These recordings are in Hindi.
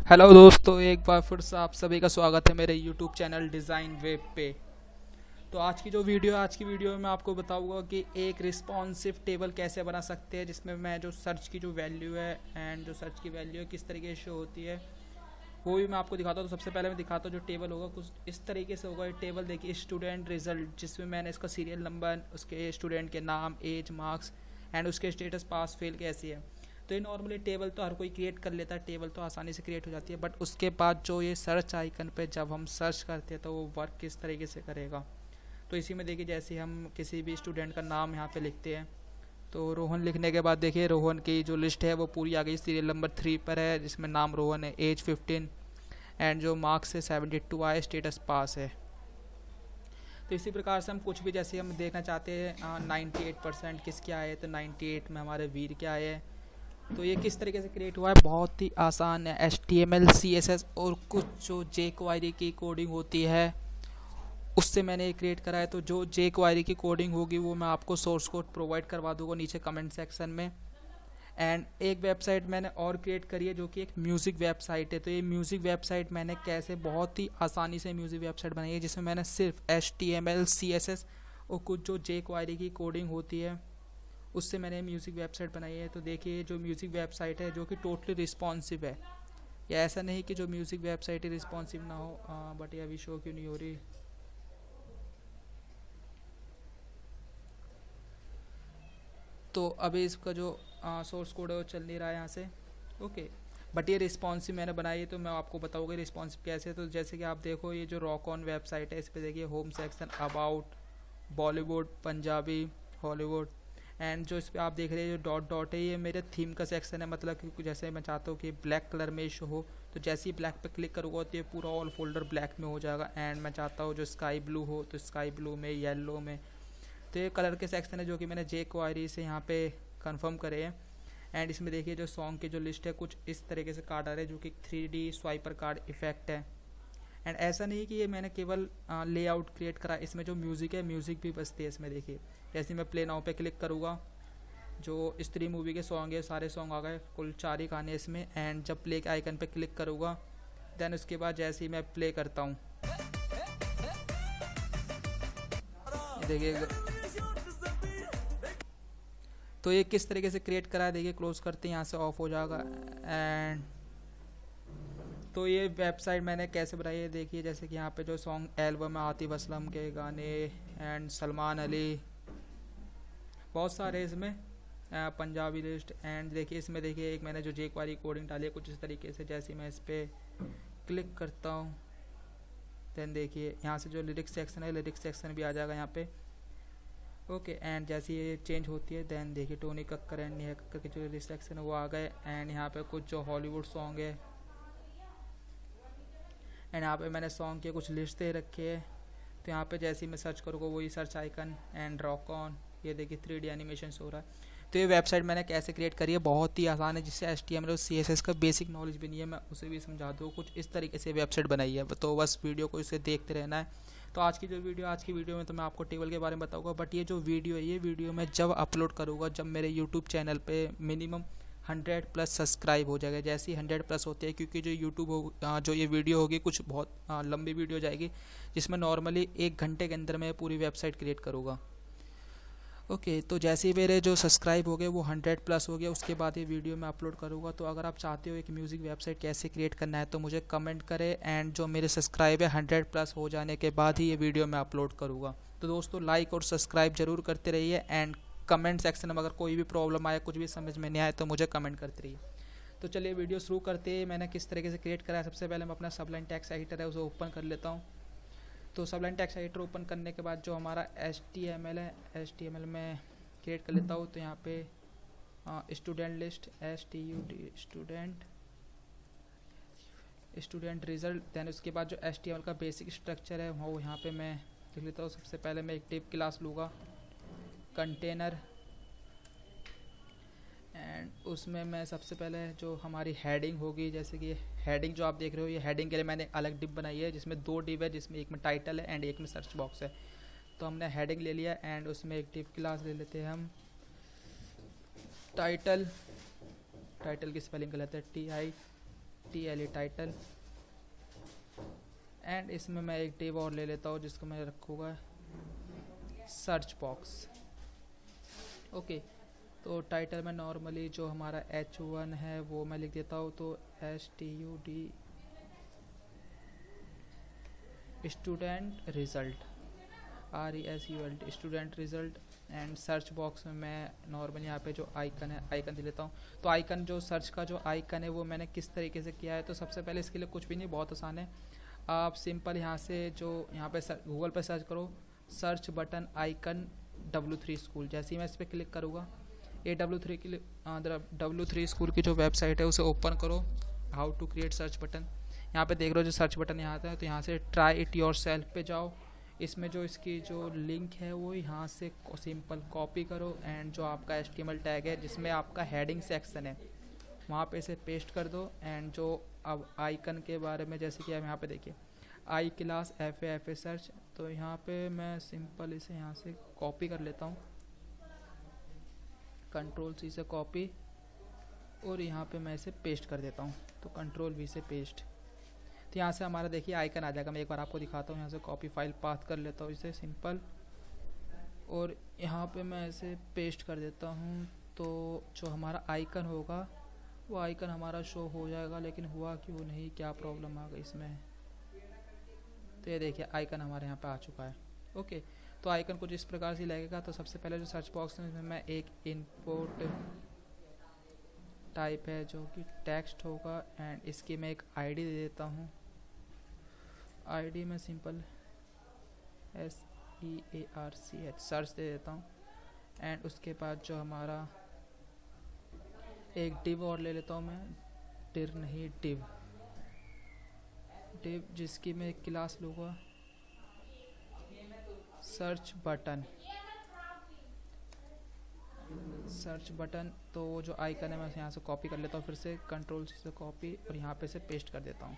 हेलो दोस्तों, एक बार फिर से आप सभी का स्वागत है मेरे यूट्यूब चैनल डिज़ाइन वेब पे। तो आज की वीडियो में मैं आपको बताऊंगा कि एक रिस्पॉन्सिव टेबल कैसे बना सकते हैं, जिसमें मैं जो सर्च की जो वैल्यू है एंड जो सर्च की वैल्यू है किस तरीके से होती है वो भी मैं आपको दिखाता हूँ। तो सबसे पहले मैं दिखाता हूँ जो टेबल होगा कुछ इस तरीके से होगा। ये टेबल देखिए, स्टूडेंट रिजल्ट, जिसमें मैंने इसका सीरियल नंबर, उसके स्टूडेंट के नाम, एज, मार्क्स एंड उसके स्टेटस पास फेल कैसी है। तो ये नॉर्मली टेबल तो हर कोई क्रिएट कर लेता है, टेबल तो आसानी से क्रिएट हो जाती है। बट उसके बाद जो ये सर्च आइकन पे जब हम सर्च करते हैं तो वो वर्क किस तरीके से करेगा। तो इसी में देखिए, जैसे हम किसी भी स्टूडेंट का नाम यहाँ पे लिखते हैं तो रोहन लिखने के बाद देखिए रोहन की जो लिस्ट है वो पूरी आ गई। सीरियल नंबर 3 पर है, जिसमें नाम रोहन है, एज 15 एंड जो मार्क्स है 72 आए, स्टेटस पास है। तो इसी प्रकार से हम कुछ भी जैसे हम देखना चाहते हैं 98% किसके आए, तो 98 में हमारे वीर के आए हैं। तो ये किस तरीके से क्रिएट हुआ है, बहुत ही आसान है। HTML CSS और कुछ जो jQuery की कोडिंग होती है उससे मैंने ये क्रिएट करा है। तो जो jQuery की कोडिंग होगी वो मैं आपको सोर्स कोड प्रोवाइड करवा दूंगा नीचे कमेंट सेक्शन में। एंड एक वेबसाइट मैंने और क्रिएट करी है जो कि एक म्यूज़िक वेबसाइट है। तो ये म्यूज़िक वेबसाइट मैंने कैसे बहुत ही आसानी से म्यूज़िक वेबसाइट बनाई है, जिसमें मैंने सिर्फ HTML CSS और कुछ जो jQuery की कोडिंग होती है उससे मैंने म्यूज़िक वेबसाइट बनाई है। तो देखिए जो म्यूज़िक वेबसाइट है जो कि टोटली रिस्पॉन्सिव है, या ऐसा नहीं कि जो म्यूज़िक वेबसाइट ही रिस्पॉन्सिव ना हो। बट ये अभी शो क्यों नहीं हो रही। तो अभी इसका जो सोर्स कोड है वो चल नहीं रहा है यहाँ से। ओके, बट ये रिस्पॉन्सिव मैंने बनाई है तो मैं आपको बताऊँगा रिस्पॉन्सिव कैसे है। तो जैसे कि आप देखो, ये जो रॉक ऑन वेबसाइट है इस पर देखिए home section, about, Bollywood, Punjabi, Hollywood and जो इस पर आप देख रहे हैं जो डॉट डॉट है ये मेरे थीम का सेक्शन है। मतलब कि जैसे मैं चाहता हूँ कि ब्लैक कलर में शो हो, तो जैसे ही ब्लैक पे क्लिक करूँगा तो ये पूरा ऑल फोल्डर ब्लैक में हो जाएगा। एंड मैं चाहता हूँ जो स्काई ब्लू हो तो स्काई ब्लू में, येलो में। तो ये कलर के सेक्शन है जो कि मैंने jQuery से यहाँ पे कंफर्म करे हैं। एंड इसमें देखिए जो सॉन्ग की जो लिस्ट है कुछ इस तरीके से कार्ड आ रहे हैं जो कि 3D स्वाइपर कार्ड इफेक्ट है। एंड ऐसा नहीं कि ये मैंने केवल लेआउट क्रिएट करा, इसमें जो म्यूज़िक है म्यूज़िक भी बजती है इसमें। देखिए जैसे मैं प्ले नाउ पे क्लिक करूँगा, जो स्त्री मूवी के सॉन्ग है सारे सॉन्ग आ गए, कुल 4 ही गाने इसमें। एंड जब प्ले के आइकन पे क्लिक करूँगा देन उसके बाद जैसे ही मैं प्ले करता हूँ देखिए तो ये किस तरीके से क्रिएट करा है। देखिए क्लोज करते हैं, यहाँ से ऑफ हो जाएगा। एंड तो ये वेबसाइट मैंने कैसे बनाई है देखिए, जैसे कि यहाँ पे जो सॉन्ग एल्बम है आतिफ असलम के गाने एंड सलमान अली, बहुत सारे इसमें पंजाबी लिस्ट। एंड देखिए इसमें देखिए एक मैंने जो jQuery कोडिंग डाली है कुछ इस तरीके से। जैसे मैं इस पर क्लिक करता हूँ देन देखिए यहाँ से जो लिरिक्स सेक्शन है लिरिक्स सेक्शन भी आ जाएगा यहाँ पे। ओके, एंड जैसे ये चेंज होती है देन देखिए टोनी कक्कर एंड नेहा कक्कर के जो लिरिक्स सेक्शन है वो आ गए। एंड यहाँ पे कुछ जो हॉलीवुड सॉन्ग है एंड यहाँ पे मैंने सॉन्ग के कुछ लिस्ट दे रखे है। तो यहाँ पे जैसे ही मैं सर्च करूँगा वही search icon and rock on, ये देखिए 3D एनिमेशन हो रहा है। तो ये वेबसाइट मैंने कैसे क्रिएट करी है, बहुत ही आसान है। जिससे HTML और CSS का बेसिक नॉलेज भी नहीं है मैं उसे भी समझा दूँ। कुछ इस तरीके से वेबसाइट बनाई है, तो बस वीडियो को इसे देखते रहना है। तो आज की वीडियो में तो मैं आपको टेबल के बारे में बताऊँगा। बट ये जो वीडियो है ये वीडियो मैं जब अपलोड करूँगा जब मेरे यूट्यूब चैनल पर मिनिमम 100+ सब्सक्राइब हो जाएगा। जैसे ही 100+ होते हैं, क्योंकि जो यूट्यूब हो जो ये वीडियो होगी कुछ बहुत लंबी वीडियो जाएगी, जिसमें नॉर्मली 1 घंटे के अंदर मैं पूरी वेबसाइट क्रिएट करूँगा। ओके, तो जैसे ही मेरे जो सब्सक्राइब हो गए वो 100+ हो गया, उसके बाद ये वीडियो मैं अपलोड करूँगा। तो अगर आप चाहते हो एक म्यूज़िक वेबसाइट कैसे क्रिएट करना है तो मुझे कमेंट करें। एंड जो मेरे सब्सक्राइब है 100+ हो जाने के बाद ही ये वीडियो मैं अपलोड करूँगा। तो दोस्तों लाइक और सब्सक्राइब जरूर करते रहिए। एंड कमेंट सेक्शन में अगर कोई भी प्रॉब्लम आए, कुछ भी समझ में नहीं आए तो मुझे कमेंट करते रहिए। तो चलिए वीडियो शुरू करते हैं। मैंने किस तरीके से क्रिएट करा है, सबसे पहले मैं अपना सबलाइन टेक्स्ट एडिटर है उसे ओपन कर लेता हूँ। तो सबलाइन टेक्स्ट एडिटर ओपन करने के बाद जो हमारा HTML है, HTML में क्रिएट कर लेता हूँ। तो यहाँ पे student list, student result, then उसके बाद जो HTML का बेसिक स्ट्रक्चर है वो यहाँ पे मैं लिख लेता हूँ। सबसे पहले मैं एक टिप क्लास लूँगा, कंटेनर, एंड उसमें मैं सबसे पहले जो हमारी हेडिंग होगी, जैसे कि हेडिंग जो आप देख रहे हो, ये हेडिंग के लिए मैंने अलग डिप बनाई है जिसमें 2 डिप है, जिसमें एक में टाइटल है एंड एक में सर्च बॉक्स है। तो हमने हेडिंग ले लिया एंड उसमें एक डिप क्लास ले लेते हैं हम, टाइटल की स्पेलिंग गलत है, TI TLE टाइटल। एंड इसमें मैं एक डिव और ले लेता हूँ जिसको मैं रखूँगा सर्च बॉक्स। ओके, तो टाइटल में नॉर्मली जो हमारा H1 है वो मैं लिख देता हूँ, तो STUD student result, RESULT student result. And search box में मैं नॉर्मली यहाँ पे जो आइकन है आइकन दे लेता हूँ। तो आइकन जो सर्च का जो आइकन है वो मैंने किस तरीके से किया है, तो सबसे पहले इसके लिए कुछ भी नहीं, बहुत आसान है। आप सिंपल यहाँ से जो यहाँ पे गूगल पे सर्च करो search button icon W3 school. जैसे ही मैं इस पर क्लिक करूँगा ये W3 के लिए W3 स्कूल की जो वेबसाइट है उसे ओपन करो। How to create search button, यहाँ पे देख रहे हो जो सर्च बटन यहाँ आता है, तो यहाँ से ट्राई इट योर सेल्फ पे जाओ। इसमें जो इसकी जो लिंक है वो यहाँ से सिंपल कॉपी करो एंड जो आपका HTML टैग है जिसमें आपका हेडिंग सेक्शन है वहाँ पे इसे पेस्ट कर दो। एंड जो अब आइकन के बारे में, जैसे कि आप यहाँ पे देखिए आई क्लास FA सर्च, तो यहाँ पे मैं सिंपल इसे यहाँ से कॉपी कर लेता हूँ, Ctrl+C से कॉपी, और यहाँ पे मैं इसे पेस्ट कर देता हूँ, तो Ctrl+V से पेस्ट। तो यहाँ से हमारा देखिए आइकन आ जाएगा। मैं एक बार आपको दिखाता हूँ, यहाँ से कॉपी फाइल पाथ कर लेता हूँ इसे सिंपल, और यहाँ पे मैं इसे पेस्ट कर देता हूँ। तो जो हमारा आइकन होगा वो आइकन हमारा शो हो जाएगा, लेकिन हुआ क्यों नहीं, क्या प्रॉब्लम आ गई इसमें। तो ये देखिए आइकन हमारे यहाँ पे आ चुका है। ओके, तो आइकन कुछ इस प्रकार से लगेगा। तो सबसे पहले जो सर्च बॉक्स में मैं एक इनपुट टाइप है जो कि टेक्स्ट होगा, एंड इसकी मैं एक आईडी दे देता हूँ। आईडी में सिंपल SEARCH सर्च दे देता हूँ। एंड उसके बाद जो हमारा एक डिव और ले लेता हूँ मैं, डिव जिसकी मैं एक क्लास लूँगा सर्च बटन। तो वो जो आइकन है मैं यहाँ से कॉपी कर लेता हूँ, फिर से Ctrl+C से कॉपी और यहाँ पे से पेस्ट कर देता हूँ।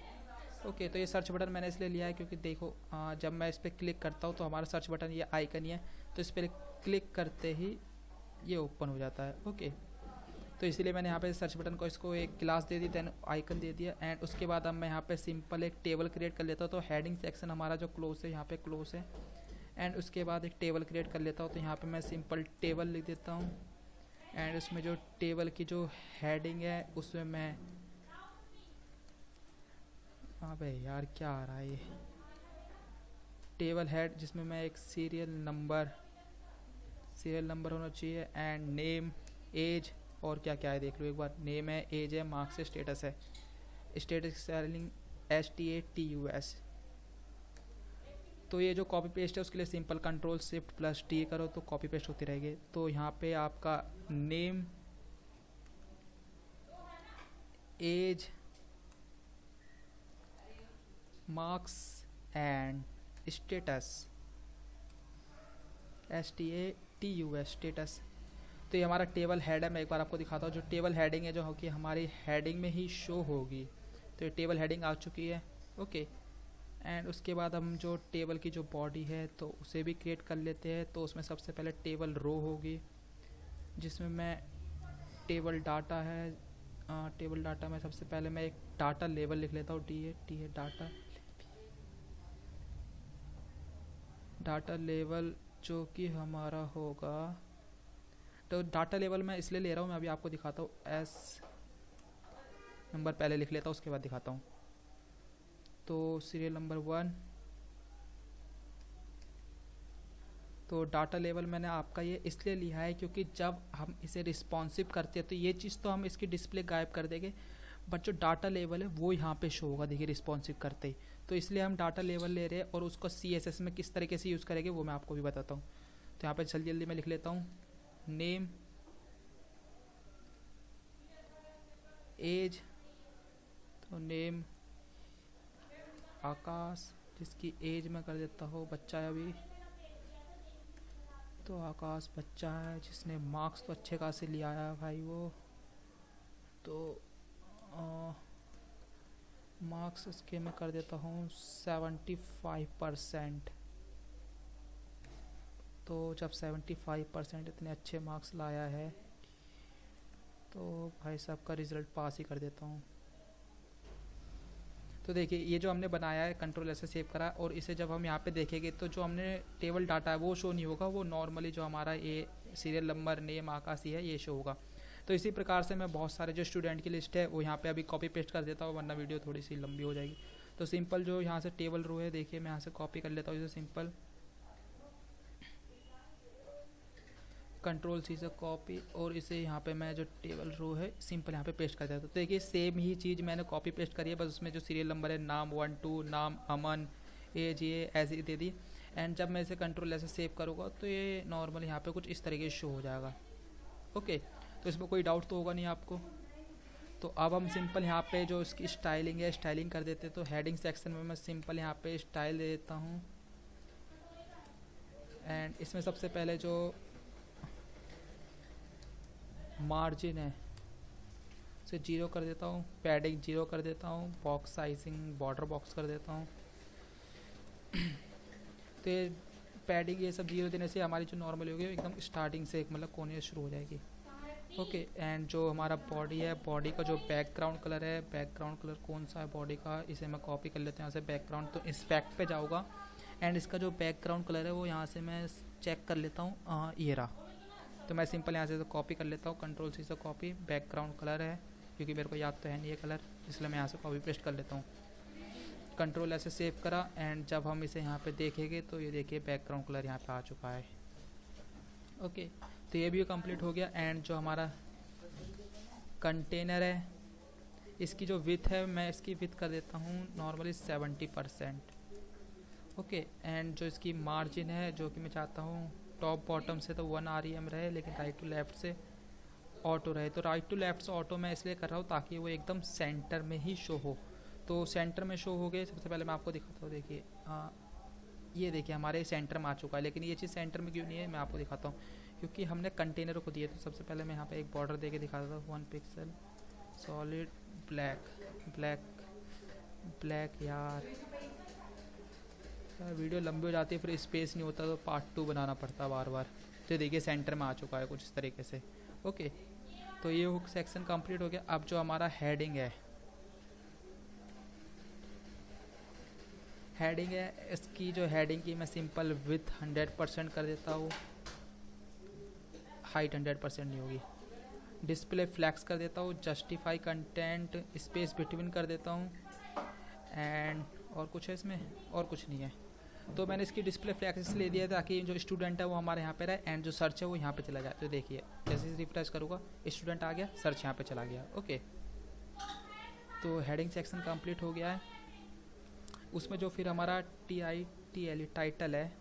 ओके, तो ये सर्च बटन मैंने इसलिए लिया है क्योंकि देखो जब मैं इस पर क्लिक करता हूँ तो हमारा सर्च बटन ये आइकन ही है, तो इस पर क्लिक करते ही ये ओपन हो जाता है। ओके, तो इसीलिए मैंने यहाँ पे सर्च बटन को इसको एक क्लास दे दी, देन आइकन दे दिया। एंड उसके बाद अब मैं यहाँ पे सिंपल एक टेबल क्रिएट कर लेता हूँ। तो हेडिंग सेक्शन हमारा जो क्लोज है यहाँ पे क्लोज है। एंड उसके बाद एक टेबल क्रिएट कर लेता हूँ, तो यहाँ पे मैं सिंपल टेबल लिख देता हूँ। एंड उसमें जो टेबल की जो हेडिंग है उसमें मैं, अबे यार क्या आ रहा है ये, टेबल हेड जिसमें मैं एक सीरियल नंबर होना चाहिए, एंड नेम, एज, और क्या क्या है देख लो एक बार। नेम है, एज है, मार्क्स है, स्टेटस है, स्टेटस सेलिंग STATUS। तो ये जो कॉपी पेस्ट है उसके लिए सिंपल Ctrl+Shift+T करो तो कॉपी पेस्ट होती रहेगी। तो यहाँ पे आपका name, age, marks and status STATUS status. तो ये हमारा टेबल हेड है। मैं एक बार आपको दिखाता हूँ, जो टेबल हेडिंग है जो होगी हमारी हेडिंग में ही शो होगी। तो ये टेबल हेडिंग आ चुकी है। ओके, एंड उसके बाद हम जो टेबल की जो बॉडी है तो उसे भी क्रिएट कर लेते हैं। तो उसमें सबसे पहले टेबल रो होगी जिसमें मैं टेबल डाटा है, टेबल डाटा में सबसे पहले मैं एक डाटा लेवल लिख लेता हूँ, टी डाटा लेवल जो कि हमारा होगा। तो डाटा लेवल मैं इसलिए ले रहा हूँ, मैं अभी आपको दिखाता हूँ। S नंबर पहले लिख लेता हूँ, उसके बाद दिखाता हूँ। तो सीरियल नंबर 1, तो डाटा लेवल मैंने आपका ये इसलिए लिया है क्योंकि जब हम इसे रिस्पॉन्सिव करते हैं तो ये चीज़ तो हम इसकी डिस्प्ले गायब कर देंगे, बट जो डाटा लेवल है वो यहाँ पे शो होगा, देखिए रिस्पॉन्सिव करते ही। तो इसलिए हम डाटा लेवल ले रहे हैं, और उसको CSS में किस तरीके से यूज़ करेंगे वो मैं आपको भी बताता हूँ। तो यहाँ पे जल्दी जल्दी मैं लिख लेता हूँ, नेम, एज, तो नेम आकाश, जिसकी एज मैं कर देता हूँ, बच्चा है अभी, तो आकाश बच्चा है जिसने मार्क्स तो अच्छे खासे लिया है भाई वो। तो मार्क्स इसके मैं कर देता हूँ 75%। तो जब 75% इतने अच्छे मार्क्स लाया है तो भाई साहब का रिज़ल्ट पास ही कर देता हूँ। तो देखिए ये जो हमने बनाया है कंट्रोल ऐसे सेव करा, और इसे जब हम यहाँ पे देखेंगे तो जो हमने टेबल डाटा है वो शो नहीं होगा, वो नॉर्मली जो हमारा ये सीरियल नंबर नेम आकाशी है ये शो होगा। तो इसी प्रकार से मैं बहुत सारे जो स्टूडेंट की लिस्ट है वो यहाँ पे अभी कॉपी पेस्ट कर देता हूँ, वरना वीडियो थोड़ी सी लंबी हो जाएगी। तो सिंपल जो यहाँ से टेबल रो है, देखिए मैं यहाँ से कॉपी कर लेता हूँ इसे, सिंपल कंट्रोल सी से कॉपी, और इसे यहाँ पे मैं जो टेबल रो है सिंपल यहाँ पे पेस्ट कर देता हूँ। तो देखिए सेम ही चीज़ मैंने कॉपी पेस्ट करी है, बस उसमें जो सीरियल नंबर है नाम 1 2, नाम अमन, एज ये ऐसे दे दी। एंड जब मैं इसे कंट्रोल ऐसे सेव करूँगा तो ये नॉर्मल यहाँ पे कुछ इस तरीके से शो हो जाएगा। ओके, तो इसमें कोई डाउट तो होगा नहीं आपको। तो अब हम सिंपल यहाँ पे जो इसकी स्टाइलिंग है स्टाइलिंग कर देते हैं। तो हेडिंग सेक्शन में मैं सिंपल यहाँ पे स्टाइल दे देता हूँ, एंड इसमें सबसे पहले जो मार्जिन है उसे 0 कर देता हूँ, पैडिंग 0 कर देता हूँ, बॉक्स साइजिंग बॉर्डर बॉक्स कर देता हूँ। तो ये पैडिंग ये सब 0 देने से हमारी जो नॉर्मल होगी एकदम स्टार्टिंग से मतलब कोने से शुरू हो जाएगी। ओके, एंड जो हमारा बॉडी है, बॉडी का जो बैकग्राउंड कलर है, बैकग्राउंड कलर कौन सा है बॉडी का, इसे मैं कॉपी कर लेता हूँ यहाँ से बैकग्राउंड। तो इंस्पेक्ट पे जाऊँगा एंड इसका जो बैकग्राउंड कलर है वो यहाँ से मैं चेक कर लेता हूँ, ये रहा। तो मैं सिंपल यहाँ से कॉपी कर लेता हूँ, कंट्रोल सी से कॉपी, बैकग्राउंड कलर है क्योंकि मेरे को याद तो है नहीं ये कलर, इसलिए मैं यहाँ से कॉपी पेस्ट कर लेता हूँ। कंट्रोल ऐसे सेव करा, एंड जब हम इसे यहाँ पे देखेंगे तो ये देखिए बैकग्राउंड कलर यहाँ पे आ चुका है। ओके, तो ये भी कंप्लीट हो गया। एंड जो हमारा कंटेनर है इसकी जो विथ है मैं इसकी विथ कर देता हूँ नॉर्मली 70%। ओके, एंड जो इसकी मार्जिन है जो कि मैं चाहता हूँ टॉप बॉटम से तो 1 REM रहे, लेकिन राइट टू लेफ़्ट से ऑटो रहे। तो राइट टू लेफ़्ट से ऑटो मैं इसलिए कर रहा हूँ ताकि वो एकदम सेंटर में ही शो हो। तो सेंटर में शो हो गए। सबसे पहले मैं आपको दिखाता हूँ, देखिए ये देखिए हमारे सेंटर में आ चुका है, लेकिन ये चीज़ सेंटर में क्यों नहीं है मैं आपको दिखाता हूँ, क्योंकि हमने कंटेनर को दिया। तो सबसे पहले मैं यहाँ पे एक बॉर्डर दे के दिखा देता हूँ, 1 pixel solid black black black. यार वीडियो लंबी हो जाती है, फिर स्पेस नहीं होता, तो पार्ट 2 बनाना पड़ता बार बार। तो देखिए सेंटर में आ चुका है कुछ इस तरीके से। ओके, तो ये हुक सेक्शन कंप्लीट हो गया। अब जो हमारा हेडिंग है, इसकी जो हेडिंग की मैं सिंपल विथ 100% कर देता हूँ, हाइट 100% नहीं होगी। डिस्प्ले फ्लैक्स कर देता हूँ, जस्टिफाई कंटेंट स्पेस बिटवीन कर देता हूँ, एंड और कुछ है इसमें, और कुछ नहीं है। तो मैंने इसकी डिस्प्ले फ्लैक्स इसलिए दिया ताकि जो स्टूडेंट है वो हमारे यहाँ पे रहे, एंड जो सर्च है वो यहाँ पे चला जाए। तो देखिए जैसे रिफ्रेश करूँगा स्टूडेंट आ गया, सर्च यहाँ पे चला गया। ओके, तो हेडिंग सेक्शन कंप्लीट हो गया है। उसमें जो फिर हमारा TITL टाइटल है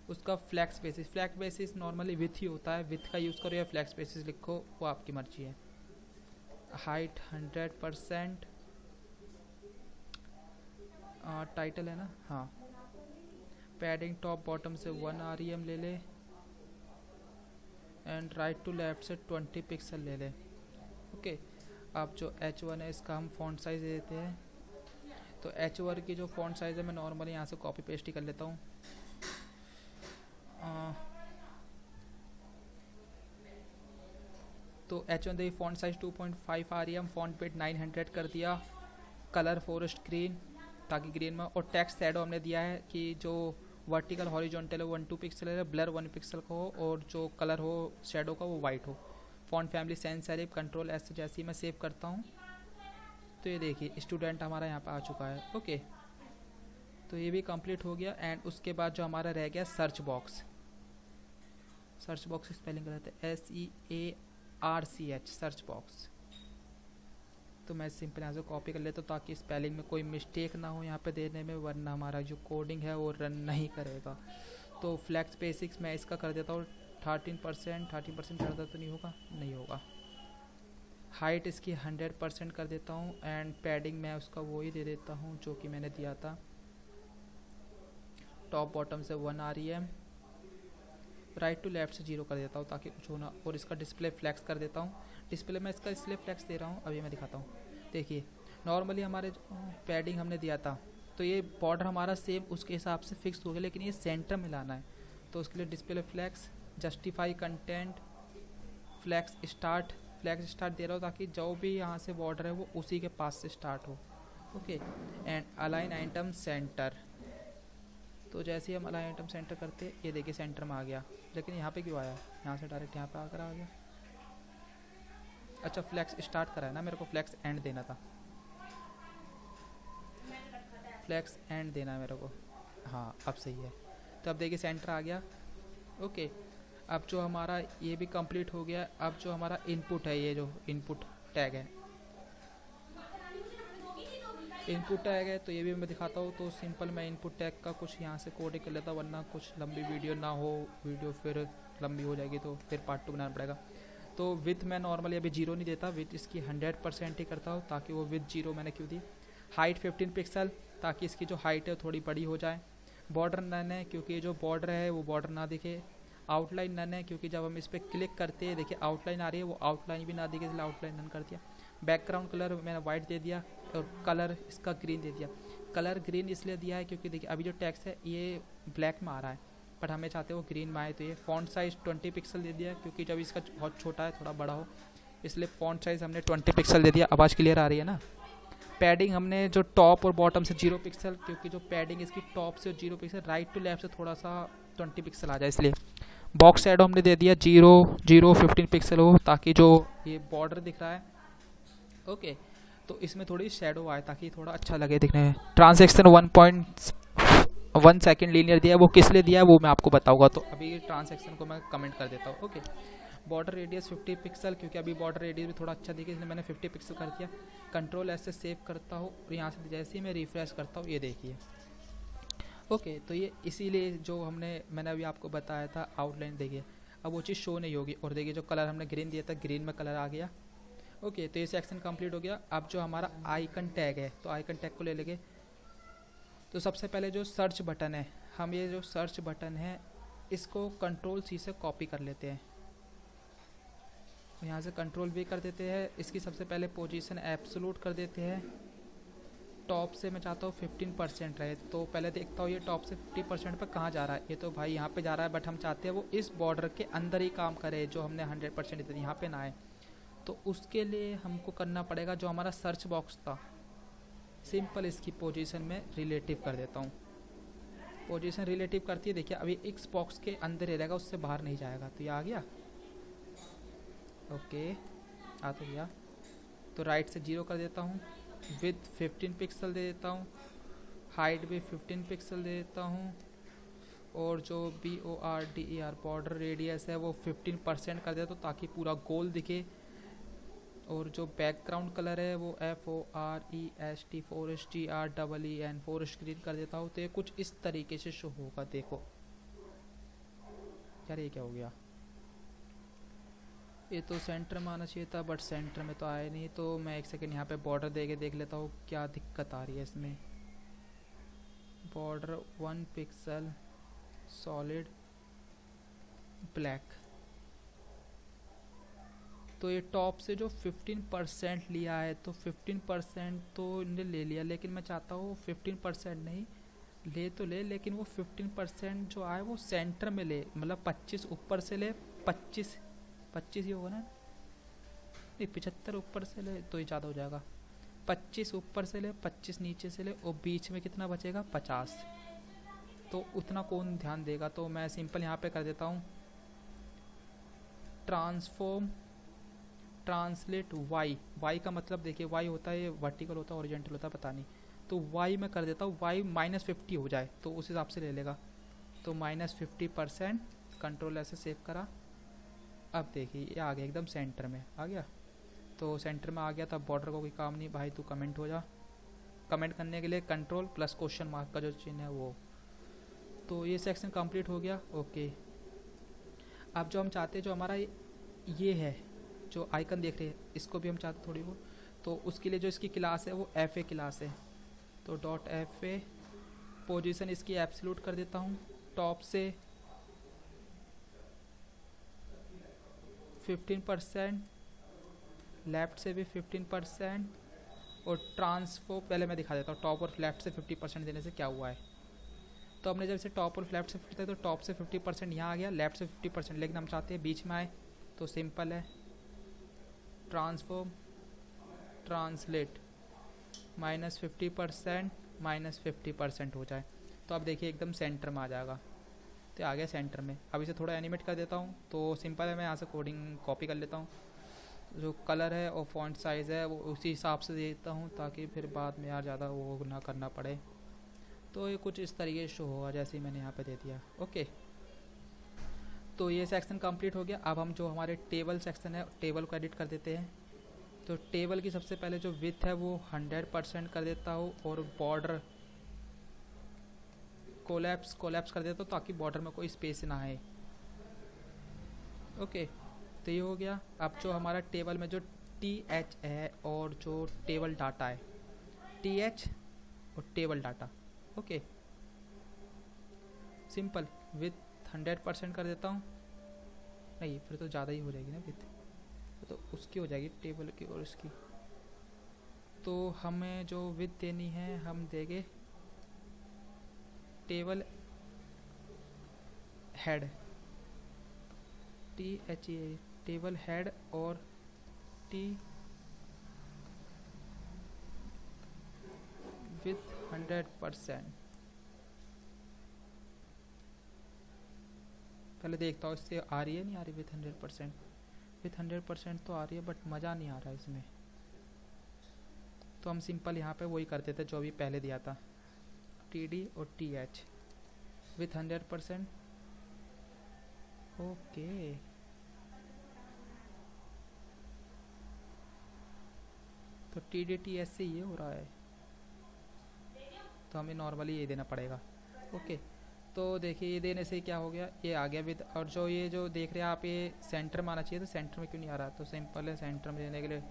उसका फ्लैक्स बेसिस नॉर्मली विथ ही होता है, विथ का यूज़ करो या फ्लैक्स बेसिस लिखो, वो आपकी मर्जी है। हाइट 100%, टाइटल है ना, हाँ। पैडिंग टॉप बॉटम से 1 REM ले ले, एंड राइट टू लेफ्ट से 20 पिक्सल ले ले। ओके, अब जो H1 है इसका हम फॉन्ट साइज़ दे देते हैं। तो H1 की जो फॉन्ट साइज़ है मैं नॉर्मली यहाँ से कॉपी पेस्ट ही कर लेता हूँ। तो H1 देखिए font size 2.5 REM, font weight 900 कर दिया, कलर फॉरेस्ट ग्रीन ताकि ग्रीन में, और टेक्स्ट शैडो हमने दिया है कि जो वर्टिकल हॉरिजॉन्टल है 1-2 पिक्सल है, ब्लर 1 पिक्सल का हो, और जो कलर हो शैडो का वो वाइट हो। Font family sans serif, control S जैसे ही मैं सेव करता हूँ तो ये देखिए स्टूडेंट हमारा यहाँ पर आ चुका है। ओके, तो ये भी कंप्लीट हो गया। एंड उसके बाद जो हमारा रह गया सर्च बॉक्स की स्पेलिंग कर देते हैं SEARCH, सर्च बॉक्स। तो मैं सिंपल यहाँ से कॉपी कर लेता हूँ ताकि स्पेलिंग में कोई मिस्टेक ना हो यहाँ पे देने में, वरना हमारा जो कोडिंग है वो रन नहीं करेगा। तो फ्लैक्स बेसिक्स मैं इसका कर देता हूँ 13% ज़्यादा तो नहीं होगा, नहीं होगा। हाइट इसकी 100% कर देता हूँ, एंड पैडिंग मैं उसका वो ही दे देता हूँ जो कि मैंने दिया था, टॉप बॉटम से 1 REM, राइट टू लेफ्ट से 0 कर देता हूँ ताकि कुछ होना, और इसका डिस्प्ले फ्लैक्स कर देता हूँ। डिस्प्ले में इसका इसलिए फ्लैक्स दे रहा हूँ, अभी मैं दिखाता हूँ। देखिए नॉर्मली हमारे पैडिंग हमने दिया था तो ये बॉर्डर हमारा सेम उसके हिसाब से फिक्स हो गया, लेकिन ये सेंटर में लाना है। तो उसके लिए display flex, justify content, flex start दे रहा हूँ ताकि जो भी यहाँ से बॉर्डर है वो उसी के पास से स्टार्ट हो। Okay. And align item centre, तो जैसे ही हम अलाइन आइटम सेंटर करते, ये देखिए सेंटर में आ गया। लेकिन यहाँ पे क्यों आया, यहाँ से डायरेक्ट यहाँ पे आकर आ गया। अच्छा फ्लैक्स स्टार्ट करा है ना, मेरे को फ्लैक्स एंड देना था, फ्लैक्स एंड देना है मेरे को। हाँ अब सही है। तो अब देखिए सेंटर आ गया। ओके, अब जो हमारा ये भी कंप्लीट हो गया। अब जो हमारा इनपुट है, ये जो इनपुट टैग है, इनपुट टैग है, तो ये भी मैं दिखाता हूँ। तो सिंपल मैं इनपुट टैग का कुछ यहाँ से कोड कर लेता हूँ, वरना कुछ लंबी वीडियो ना हो, वीडियो फिर लंबी हो जाएगी तो फिर पार्ट 2 बनाना पड़ेगा। तो विथ मैं नॉर्मली अभी 0 नहीं देता, विथ इसकी 100% ही करता हूँ, ताकि वो विथ 0 मैंने क्यों दी। हाइट 15 पिक्सल, ताकि इसकी जो हाइट है थोड़ी बड़ी हो जाए। बॉर्डर नन है, क्योंकि ये जो बॉर्डर है वो बॉर्डर ना दिखे। आउटलाइन नन है, क्योंकि जब हम इस पर क्लिक करते हैं देखिए आउटलाइन आ रही है, वो आउटलाइन भी ना दिखे, इसलिए आउटलाइन नन कर दिया। बैकग्राउंड कलर मैंने वाइट दे दिया, और कलर इसका ग्रीन दे दिया। कलर ग्रीन इसलिए दिया है क्योंकि देखिए अभी जो टेक्स्ट है ये ब्लैक में आ रहा है, बट हमें चाहते हो ग्रीन में आए। तो ये फॉन्ट साइज़ 20 पिक्सल दे दिया, क्योंकि जब इसका बहुत छोटा है थोड़ा बड़ा हो, इसलिए फॉन्ट साइज़ हमने 20 पिक्सल दे दिया। आवाज़ क्लियर आ रही है ना। पैडिंग हमने जो टॉप और बॉटम से 0 पिक्सल, क्योंकि जो पैडिंग इसकी टॉप से 0 पिक्सल, राइट टू लेफ्ट से थोड़ा सा 20 पिक्सल आ जाए, इसलिए। बॉक्स शैडो हमने दे दिया 0 0 15 पिक्सल हो, ताकि जो ये बॉर्डर दिख रहा है, ओके, तो इसमें थोड़ी शैडो आए, ताकि थोड़ा अच्छा लगे दिखने में। ट्रांजैक्शन 1.1 सेकेंड लीनियर दिया है, वो किस लिए दिया है वो मैं आपको बताऊंगा। तो अभी ट्रांजैक्शन को मैं कमेंट कर देता हूँ। ओके, बॉर्डर रेडियस 50 पिक्सल, क्योंकि अभी बॉर्डर रेडियस भी थोड़ा अच्छा दिखे, इसलिए मैंने 50 पिक्सल कर दिया। कंट्रोल एस से सेव करता हूँ, और यहाँ से जैसे ही मैं रिफ्रेश करता हूँ, ये देखिए। ओके, तो ये इसीलिए जो मैंने अभी आपको बताया था आउटलाइन, देखिए अब वो चीज़ शो नहीं होगी। और देखिए जो कलर हमने ग्रीन दिया था, ग्रीन में कलर आ गया। ओके, तो ये सेक्शन कंप्लीट हो गया। अब जो हमारा आइकन टैग है, तो आइकन टैग को ले लेंगे। तो सबसे पहले जो सर्च बटन है, हम ये जो सर्च बटन है इसको कंट्रोल C से कॉपी कर लेते हैं, यहाँ से कंट्रोल V कर देते हैं। इसकी सबसे पहले पोजीशन एब्सोल्यूट कर देते हैं। टॉप से मैं चाहता हूँ 15% रहे, तो पहले देखता हूँ ये टॉप से 50% पर कहाँ जा रहा है। ये तो भाई यहाँ पे जा रहा है, बट हम चाहते हैं वो इस बॉर्डर के अंदर ही काम करे, जो हमने 100% इतनी यहाँ पे ना आए। तो उसके लिए हमको करना पड़ेगा जो हमारा सर्च बॉक्स था, सिंपल इसकी पोजीशन में रिलेटिव कर देता हूँ। पोजीशन रिलेटिव करती है, देखिए अभी इस बॉक्स के अंदर ही रहेगा, उससे बाहर नहीं जाएगा। तो ये आ गया। ओके, आ तो गया। तो राइट से 0 कर देता हूँ, विथ 15 पिक्सल दे देता हूँ, हाइट भी 15 पिक्सल दे देता हूँ, और जो BORDER बॉर्डर रेडियस है वो 15% कर देता हूँ, ताकि पूरा गोल दिखे। और जो बैकग्राउंड कलर है वो FOREST FORESTGREEN फॉरेस्ट ग्रीन कर देता हूँ। तो ये कुछ इस तरीके से शो होगा। देखो यार, ये क्या हो गया, ये तो सेंटर में आना चाहिए था, बट सेंटर में तो आया नहीं। तो मैं एक सेकंड यहाँ पे बॉर्डर दे के देख लेता हूँ क्या दिक्कत आ रही है इसमें। बॉर्डर 1 पिक्सल सॉलिड ब्लैक, तो ये टॉप से जो 15% लिया है, तो 15% तो इन्हें ले लिया, लेकिन मैं चाहता हूँ 15% नहीं ले तो ले, लेकिन वो 15% जो आए वो सेंटर में ले, मतलब 25 ऊपर से ले, 25 ही होगा ना, नहीं 75 ऊपर से ले तो ही ज़्यादा हो जाएगा। 25 ऊपर से ले, 25 नीचे से ले, और बीच में कितना बचेगा 50। तो उतना कौन ध्यान देगा। तो मैं सिंपल यहाँ पे कर देता हूँ ट्रांसलेट वाई का मतलब देखिए वाई होता है, वर्टिकल होता है, ओरिजेंटल होता है, पता नहीं। तो वाई में कर देता हूँ, वाई -50 हो जाए तो उस हिसाब से ले लेगा। तो -50%, कंट्रोल ऐसे सेव करा। अब देखिए ये आ गया, एकदम सेंटर में आ गया। तो सेंटर में आ गया, तब बॉर्डर को कोई काम नहीं भाई, तू कमेंट हो जा। कमेंट करने के लिए कंट्रोल प्लस क्वेश्चन मार्क का जो चिन्ह है वो। तो ये सेक्शन कंप्लीट हो गया। ओके, अब जो हम चाहते हैं, जो हमारा ये है जो आइकन देख रहे हैं, इसको भी हम चाहते थोड़ी वो, तो उसके लिए जो इसकी क्लास है वो FA क्लास है। तो .FA पोजीशन इसकी एब्सोल्यूट कर देता हूँ, टॉप से 15%, लेफ़्ट से भी 15%, और ट्रांसफो पहले मैं दिखा देता हूँ टॉप और लेफ़्ट से 50% देने से क्या हुआ है। तो हमने जब से टॉप और लेफ़्ट से 50 तो टॉप से 50% यहाँ आ गया, लेफ़्ट से 50%, लेकिन हम चाहते हैं बीच में आए। तो सिंपल है, ट्रांसफॉर्म ट्रांसलेट -50% -50% हो जाए। तो अब देखिए एकदम सेंटर में आ जाएगा, तो आ गया सेंटर में। अब इसे थोड़ा एनिमेट कर देता हूँ। तो सिंपल है, मैं यहाँ से कोडिंग कॉपी कर लेता हूँ। जो कलर है और फॉन्ट साइज़ है वो उसी हिसाब से देता हूँ, ताकि फिर बाद में यार ज़्यादा वो ना करना पड़े। तो ये कुछ इस तरीके से शो होगा जैसे ही मैंने यहाँ पे दे दिया। ओके, तो ये सेक्शन कंप्लीट हो गया। अब हम जो हमारे टेबल सेक्शन है, टेबल को एडिट कर देते हैं। तो टेबल की सबसे पहले जो विड्थ है वो 100% कर देता हूँ, और बॉर्डर कोलैप्स कर देता हूँ, ताकि बॉर्डर में कोई स्पेस ना आए। ओके, तो ये हो गया। अब जो हमारा टेबल में जो TH है और जो टेबल डाटा है, TH और table data. Okay, simple with 100% कर देता हूँ। नहीं, फिर तो ज़्यादा ही हो जाएगी ना विथ, तो उसकी हो जाएगी टेबल की और उसकी। तो हमें जो विथ देनी है हम देंगे table head, THE, table head, और T विथ 100%। पहले देखता हूँ इससे आ रही है नहीं आ रही विथ 100%। विथ 100% तो आ रही है, बट मज़ा नहीं आ रहा इसमें। तो हम सिंपल यहाँ पे वही करते थे जो अभी पहले दिया था, TD और TH विथ 100%। ओके, तो TD TH से ये हो रहा है, तो हमें नॉर्मली ये देना पड़ेगा। ओके, तो देखिए ये देने से क्या हो गया, ये आ गया विद। और जो ये जो देख रहे हैं आप, ये सेंटर में आना चाहिए, तो सेंटर में क्यों नहीं आ रहा? तो सिंपल है, सेंटर में देने के लिए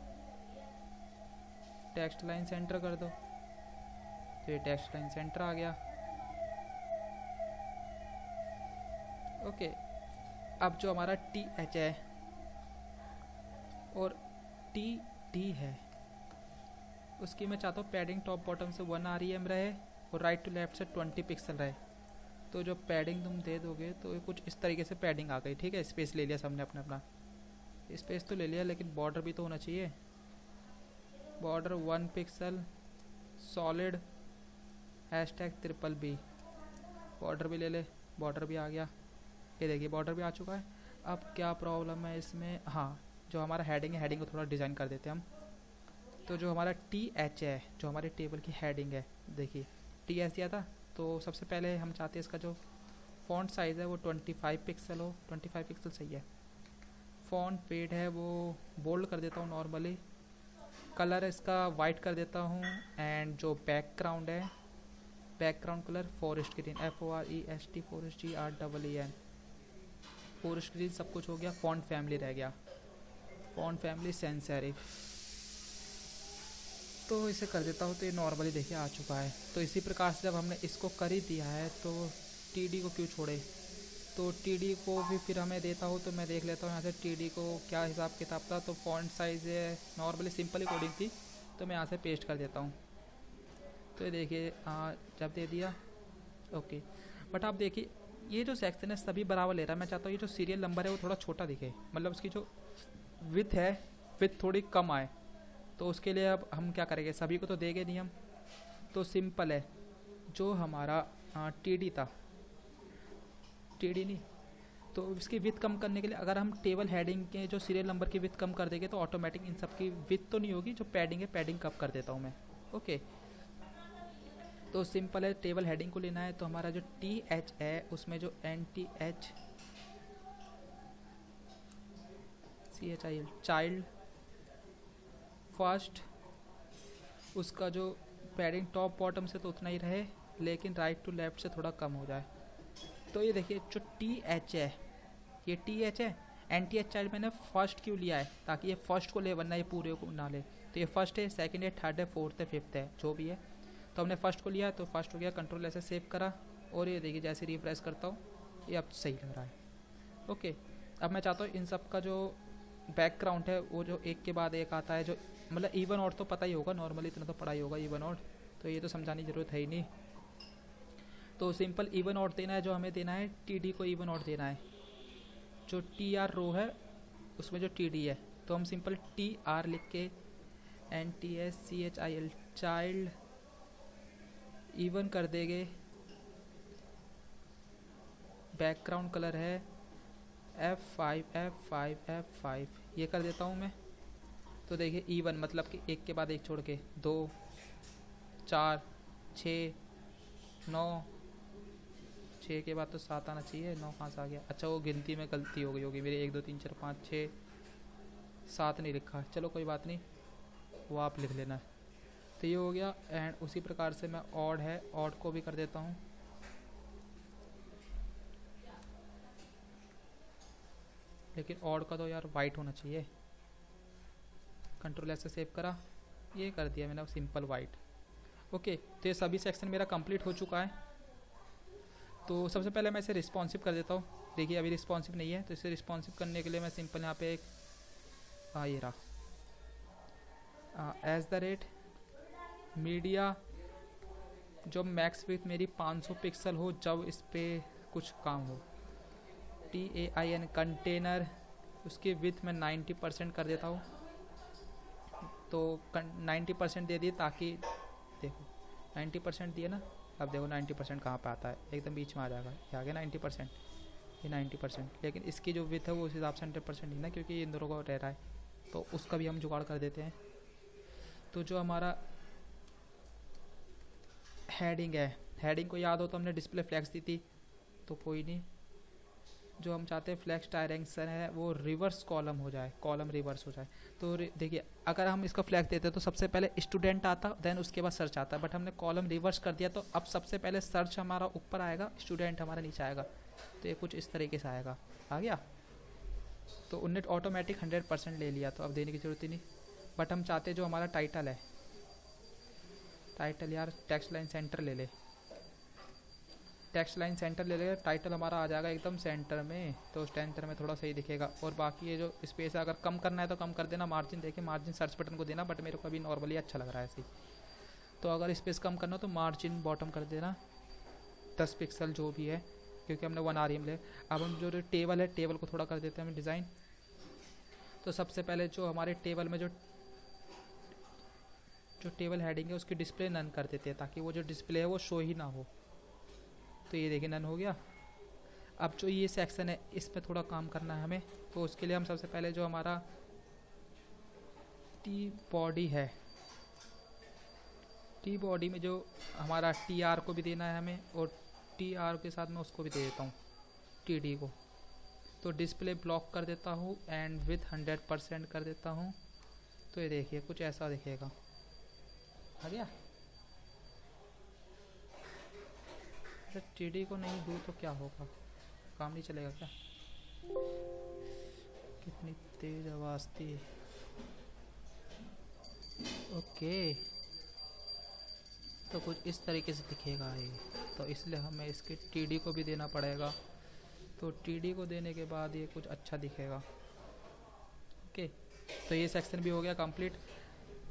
टेक्स्ट लाइन सेंटर कर दो, तो ये टेक्स्ट लाइन सेंटर आ गया। ओके, अब जो हमारा TH है और TD है, उसकी मैं चाहता हूँ पैडिंग टॉप बॉटम से 1 REM रहे और राइट टू लेफ्ट से 20 पिक्सल रहे। तो जो पैडिंग तुम दे दोगे तो ये कुछ इस तरीके से पैडिंग आ गई। ठीक है, स्पेस ले लिया सबने अपना अपना, स्पेस तो ले लिया, लेकिन बॉर्डर भी तो होना चाहिए। Border 1 pixel solid #BBB, border भी ले ले, बॉर्डर भी आ गया। ये देखिए बॉर्डर भी आ चुका है। अब क्या प्रॉब्लम है इसमें? हाँ, जो हमारा हेडिंग है, हेडिंग को थोड़ा डिज़ाइन कर देते हैं हम। तो जो हमारा TH है, जो हमारे टेबल की हेडिंग है, देखिए TH दिया था। तो सबसे पहले हम चाहते हैं इसका जो फ़ॉन्ट साइज़ है वो 25 पिक्सल हो। 25 पिक्सल सही है। फ़ॉन्ट वेट है वो बोल्ड कर देता हूँ नॉर्मली। कलर इसका वाइट कर देता हूँ। एंड जो बैकग्राउंड है, background colour forest green, FOREST, forest GREEN, forest green. सब कुछ हो गया। फ़ॉन्ट फैमिली रह गया, फ़ॉन्ट फैमिली सैंस सेरिफ। तो इसे कर देता हूँ, तो ये नॉर्मली देखिए आ चुका है। तो इसी प्रकार से जब हमने इसको कर ही दिया है, तो TD को क्यों छोड़े? तो TD को भी फिर हमें देता हूँ। तो मैं देख लेता हूँ यहाँ से TD को क्या हिसाब किताब था। तो फॉन्ट साइज़ है नॉर्मली सिंपल ही कोडिंग थी, तो मैं यहाँ से पेस्ट कर देता हूँ। तो ये देखिए जब दे दिया, ओके। बट आप देखिए ये जो सेक्शन है सभी बराबर ले रहा है। मैं चाहता हूँ ये जो सीरियल नंबर है वो थोड़ा छोटा दिखे, मतलब उसकी जो विथ है, विथ थोड़ी कम आए। तो उसके लिए अब हम क्या करेंगे, सभी को तो देंगे नहीं हम। तो सिंपल है, जो हमारा TD था, TD नहीं, तो इसकी विथ कम करने के लिए अगर हम टेबल हेडिंग के जो सीरियल नंबर की विथ कम कर देंगे तो ऑटोमेटिक इन सब की विथ तो नहीं होगी। जो पैडिंग है, पैडिंग कम कर देता हूँ मैं। ओके, तो सिंपल है, टेबल हेडिंग को लेना है। तो हमारा जो TH है उसमें जो NTH CHIL चाइल्ड फर्स्ट, उसका जो पैडिंग टॉप बॉटम से तो उतना ही रहे, लेकिन राइट टू लेफ्ट से थोड़ा कम हो जाए। तो ये देखिए जो TH है, ये TH है। NTH चाइल्ड मैंने फर्स्ट क्यों लिया है? ताकि ये फर्स्ट को ले, वरना ये पूरे को ना ले। तो ये फर्स्ट है, सेकंड है, थर्ड है, फोर्थ है, फिफ्थ है, जो भी है। तो हमने फर्स्ट को लिया, तो फर्स्ट हो गया। कंट्रोल ऐसे सेव करा, और ये देखिए जैसे रिफ्रेश करता हूँ ये अब सही लग रहा है। ओके, अब मैं चाहता हूँ इन सब का जो बैकग्राउंड है वो जो एक के बाद एक आता है, जो मतलब इवन ऑड तो पता ही होगा, नॉर्मली इतना तो पढ़ा ही होगा इवन ऑड, तो ये तो समझाने की ज़रूरत है ही नहीं। तो सिंपल इवन ऑड देना है। जो हमें देना है TD को इवन ऑड देना है। जो TR रो है उसमें जो TD है, तो हम सिंपल TR लिख के NTH CHIL चाइल्ड इवन कर देंगे। बैकग्राउंड कलर है F5 ये कर देता हूँ मैं। तो देखिए इवन मतलब कि एक के बाद एक छोड़ के 2 4 6 9, 6 के बाद तो 7 आना चाहिए, 9 कहाँ से आ गया? अच्छा वो गिनती में गलती हो गई होगी मेरी, 1 2 3 4 5 6 7 नहीं लिखा, चलो कोई बात नहीं, वो आप लिख लेना। तो ये हो गया। एंड उसी प्रकार से मैं ऑड है, ऑड को भी कर देता हूँ। लेकिन ऑड का तो यार वाइट होना चाहिए। कंट्रोल एस से सेव करा, ये कर दिया मैंने सिंपल वाइट। ओके, तो ये सभी सेक्शन मेरा कंप्लीट हो चुका है। तो सबसे पहले मैं इसे रिस्पॉन्सिव कर देता हूँ। देखिए अभी रिस्पॉन्सिव नहीं है, तो इसे रिस्पॉन्सिव करने के लिए मैं सिंपल यहाँ पे एक ये रहा एज द रेट मीडिया जो मैक्स विथ मेरी 500 पिक्सल हो जब इस पर कुछ काम हो। TAIN कंटेनर, उसकी विथ मैं 90% कर देता हूँ। तो 90% दे दिए ताकि देखो 90% दिए ना, अब देखो 90% कहाँ पे आता है, एकदम बीच में आ जाएगा, ये आ गया 90%, ये 90%। लेकिन इसकी जो विथ है वो उस हिसाब से 100% नहीं ना, क्योंकि इन दोनों को रह रहा है, तो उसका भी हम जुगाड़ कर देते हैं। तो जो हमारा हेडिंग है, हेडिंग को याद हो तो हमने डिस्प्ले फ्लैक्स दी थी, तो कोई नहीं। जो हम चाहते हैं फ्लैक्स डायरेक्शन है वो रिवर्स कॉलम हो जाए, कॉलम रिवर्स हो जाए। तो देखिए अगर हम इसका फ्लैक्स देते तो सबसे पहले स्टूडेंट आता, देन उसके बाद सर्च आता, बट हमने कॉलम रिवर्स कर दिया, तो अब सबसे पहले सर्च हमारा ऊपर आएगा, स्टूडेंट हमारा नीचे आएगा। तो ये कुछ इस तरीके से आएगा, आ गया। तो उनने ऑटोमेटिक 100% ले लिया, तो अब देने की ज़रूरत ही नहीं। बट हम चाहते जो हमारा टाइटल है, टाइटल यार टेक्स्ट लाइन सेंटर ले ले, टेक्स्ट लाइन सेंटर ले लेगा, टाइटल हमारा आ जाएगा एकदम सेंटर में, तो सेंटर में थोड़ा सही दिखेगा। और बाकी ये जो स्पेस है अगर कम करना है तो कम कर देना, मार्जिन देखिए, मार्जिन सर्च बटन को देना, बट मेरे को अभी नॉर्मली अच्छा लग रहा है ऐसे ही। तो अगर स्पेस कम करना हो तो मार्जिन बॉटम कर देना 10 पिक्सल जो भी है, क्योंकि हमने 1 RM ले। अब हम जो टेबल है, टेबल को थोड़ा कर देते हैं हम डिज़ाइन। तो सबसे पहले जो हमारे टेबल में जो टेबल हेडिंग है उसकी डिस्प्ले नन कर देते हैं, ताकि वो जो डिस्प्ले है वो शो ही ना हो। तो ये देखिए नन हो गया। अब जो ये सेक्शन है इस पर थोड़ा काम करना है हमें, तो उसके लिए हम सबसे पहले जो हमारा टी बॉडी है, टी बॉडी में जो हमारा TR को भी देना है हमें, और TR के साथ मैं उसको भी दे देता हूँ TD को। तो डिस्प्ले ब्लॉक कर देता हूँ एंड विथ 100% कर देता हूँ। तो ये देखिए कुछ ऐसा दिखेगा, आ गया। अरे TD को नहीं दूँ तो क्या होगा, काम नहीं चलेगा क्या? कितनी तेज आवाज़ थी। ओके, तो कुछ इस तरीके से दिखेगा ये, तो इसलिए हमें इसके TD को भी देना पड़ेगा। तो TD को देने के बाद ये कुछ अच्छा दिखेगा। ओके, तो ये सेक्शन भी हो गया कंप्लीट।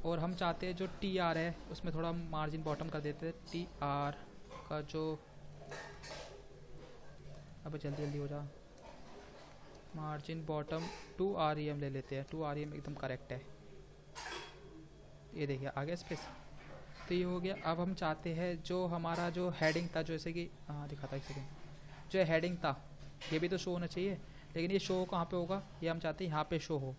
और हम चाहते हैं जो TR है उसमें थोड़ा मार्जिन बॉटम कर देते हैं। TR का जो, अब जल्दी जल्दी हो जा, मार्जिन बॉटम 2 RM ले लेते हैं। 2 RM एकदम करेक्ट है। ये देखिए आ गया स्पेस, तो ये हो गया। अब हम चाहते हैं जो हमारा जो हेडिंग था, जैसे कि दिखाता एक सेकेंड, जो हेडिंग था ये भी तो शो होना चाहिए, लेकिन ये शो कहाँ पे होगा, ये हम चाहते हैं यहाँ पे शो हो।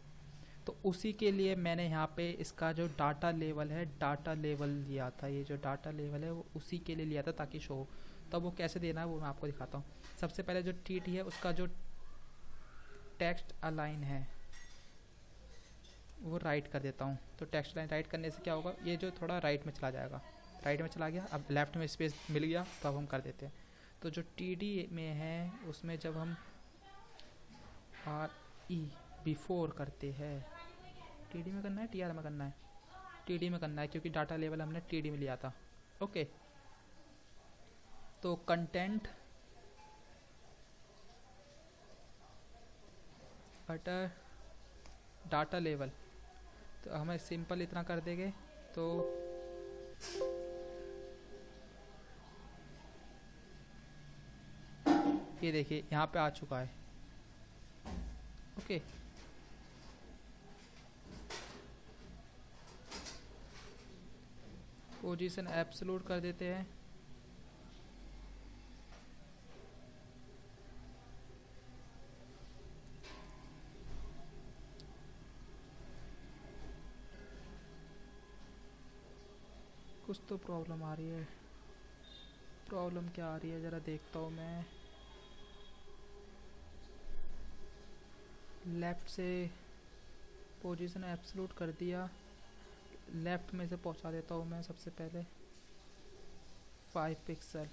तो उसी के लिए मैंने यहाँ पे इसका जो डाटा लेवल है, डाटा लेवल लिया था। ये जो डाटा लेवल है वो उसी के लिए लिया था ताकि शो हो। तब वो कैसे देना है वो मैं आपको दिखाता हूँ। सबसे पहले जो TT है उसका जो टेक्स्ट अलाइन है वो राइट कर देता हूँ। तो टेक्स्ट लाइन राइट करने से क्या होगा, ये जो थोड़ा राइट में चला जाएगा, राइट में चला गया। अब लेफ़्ट में स्पेस मिल गया, तो अब हम कर देते हैं। तो जो TD में है उसमें जब हम RE बिफोर करते हैं, TD में करना है TR में करना है, TD में करना है, क्योंकि डाटा लेवल हमने TD में लिया था। ओके, तो कंटेंट अटर डाटा लेवल, तो हमें सिंपल इतना कर देंगे। तो ये देखिए यहाँ पे आ चुका है। ओके, पोजीशन एब्सोल्यूट कर देते हैं। कुछ तो प्रॉब्लम आ रही है, प्रॉब्लम क्या आ रही है ज़रा देखता हूँ मैं। लेफ़्ट से पोजीशन एब्सोल्यूट कर दिया, लेफ़्ट में से पहुँचा देता हूँ मैं सबसे पहले 5 पिक्सल।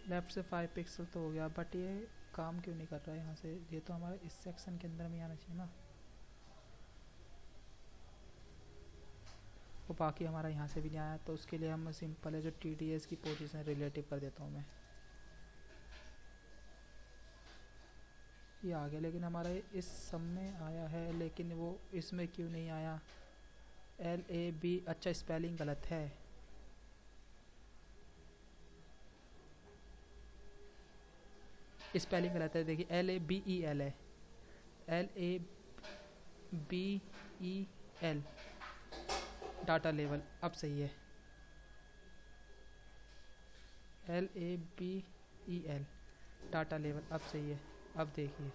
लेफ़्ट से 5 पिक्सल तो हो गया, बट ये काम क्यों नहीं कर रहा है यहाँ से? ये तो हमारे इस सेक्शन के अंदर में आना चाहिए ना। वो बाकी हमारा यहाँ से भी नहीं आया, तो उसके लिए हम सिंपल है जो TDS की पोजीशन रिलेटिव कर देता हूँ मैं। ये आ गया, लेकिन हमारा इस सब में आया है, लेकिन वो इसमें क्यों नहीं आया? LAB, अच्छा स्पेलिंग गलत है। स्पेलिंग गलत है, देखिए LABEL है, LABEL। डाटा लेवल अब सही है, LABEL डाटा लेवल अब सही है। अब देखिए